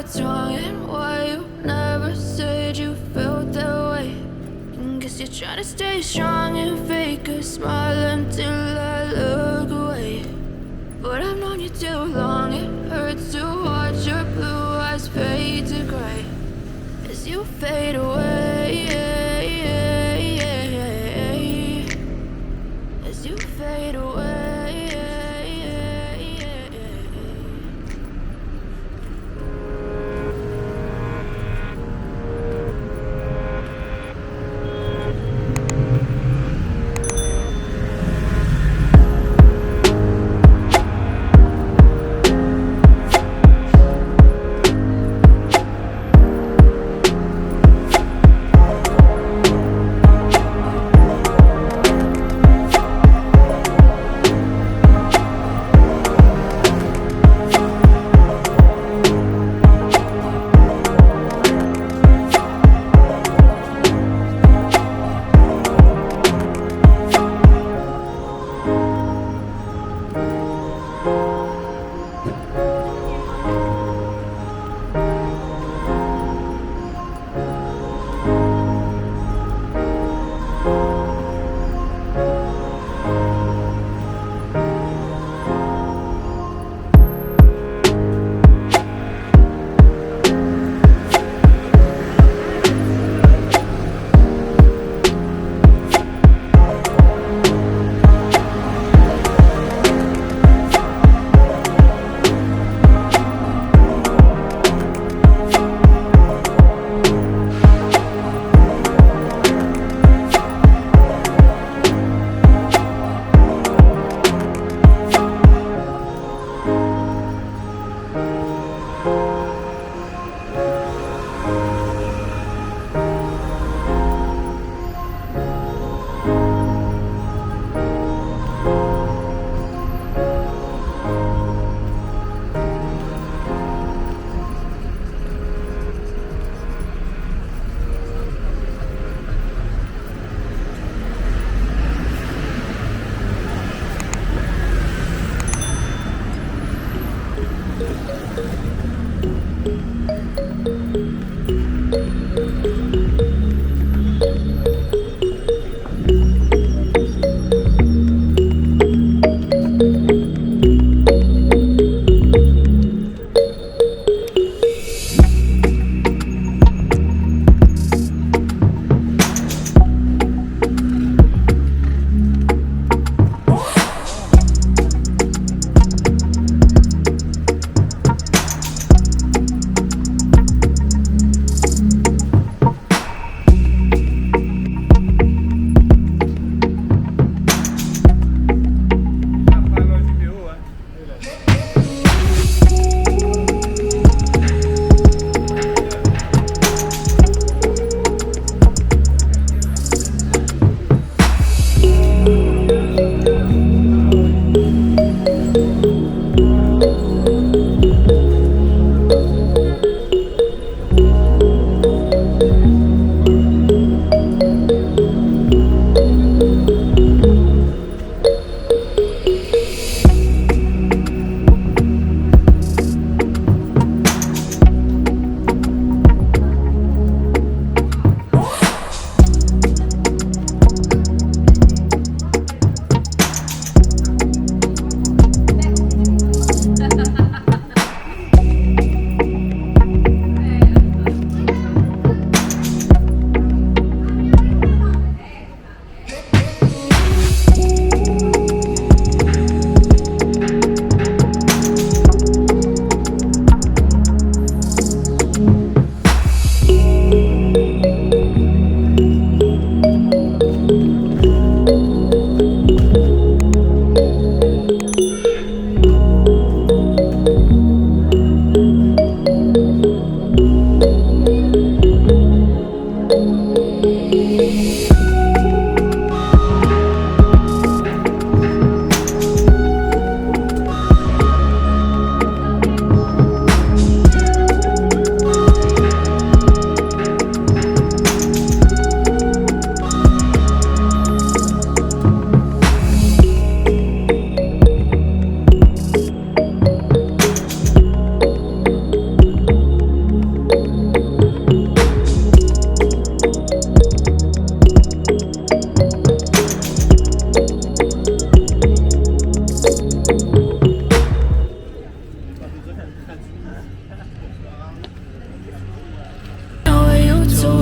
what's wrong and why you never said you felt that way. Guess you're trying to stay strong and fake a smile until I look away. But I've known you too long, it hurts to watch your blue eyes fade to gray as you fade away, as you fade away.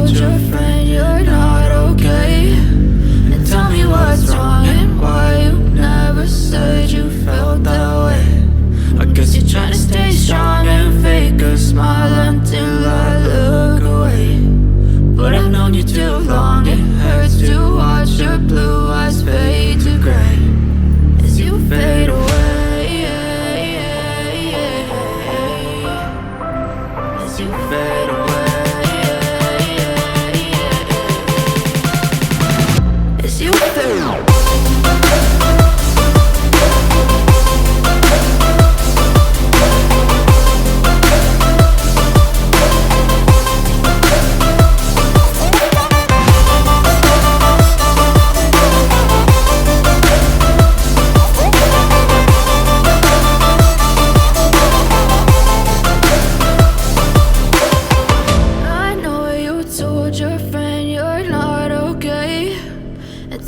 told your friend you're not okay, and tell me what's wrong and why you never said you felt that way. I guess you're trying to stay strong and fake a smile until I look away. But I've known you too long, it hurts to watch your blue eyes fade to gray as you fade away, as you fade away, as you fade away.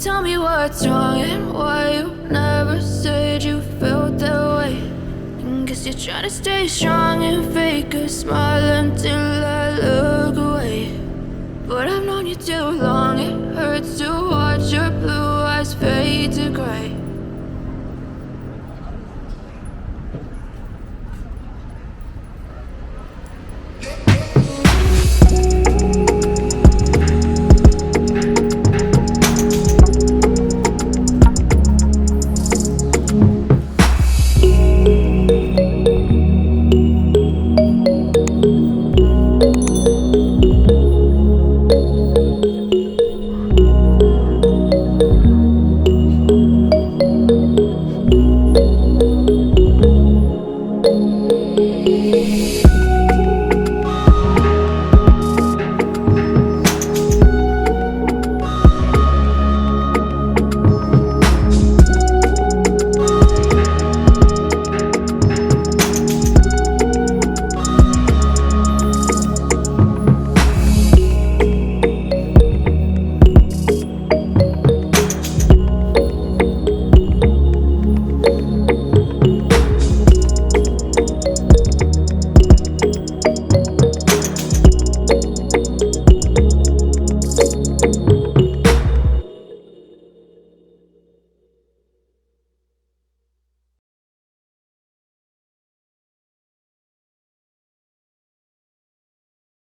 Tell me what's wrong and why you never said you felt that way. I guess you're trying to stay strong and fake a smile until I look away.